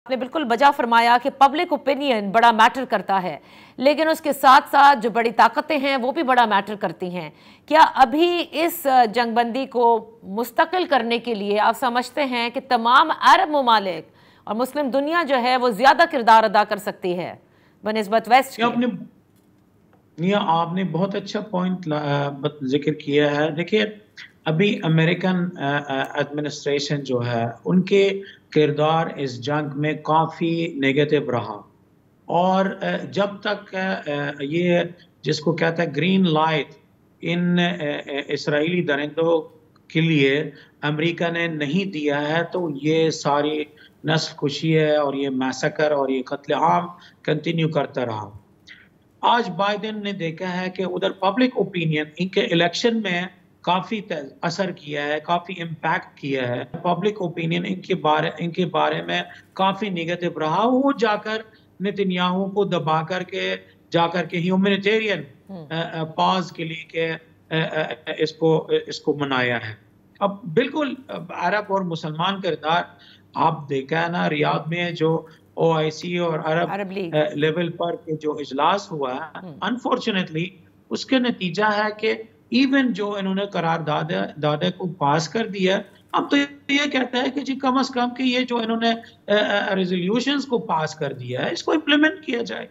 आपने बिल्कुल बजा फरमाया कि पब्लिक ओपिनियन बड़ा मैटर करता है, लेकिन उसके साथ साथ जो बड़ी ताकतें हैं वो भी बड़ा मैटर करती हैं। क्या अभी इस जंगबंदी को मुस्तकिल करने के लिए आप समझते हैं कि तमाम अरब ममालिक और मुस्लिम दुनिया जो है वो ज़्यादा किरदार अदा कर सकती है बनिस्बत वेस्ट के? आपने बहुत अच्छा पॉइंट जिक्र किया है। देखिए, अभी अमेरिकन एडमिनिस्ट्रेशन जो है उनके किरदार इस जंग में काफ़ी नेगेटिव रहा। और जब तक ये जिसको कहता है ग्रीन लाइट इन इसराइली दरिंदों के लिए अमेरिका ने नहीं दिया है, तो ये सारी नस्ल खुशी है और ये मैसेकर और ये कत्लेआम कंटिन्यू करता रहा। आज बाइडेन ने देखा है कि उधर पब्लिक ओपिनियन इनके इलेक्शन में काफी असर किया है, काफी इम्पैक्ट किया है। पब्लिक ओपिनियन इनके बारे में काफी नेगेटिव रहा। वो जाकर नेतन्याहू को दबा करके जाकर के ह्यूमैनिटेरियन पॉज के लिए के इसको मनाया है। अब बिल्कुल अरब और मुसलमान किरदार आप देखा है ना, रियाद में जो OIC और अरब लेवल पर के जो इजलास हुआ है, अनफॉर्चुनेटली उसके नतीजा है कि इवन जो इन्होंने करारदादे को पास कर दिया, अब तो ये कहता है कि जी कम से कम कि ये जो इन्होंने रेजोल्यूशंस को पास कर दिया है इसको इम्प्लीमेंट किया जाए।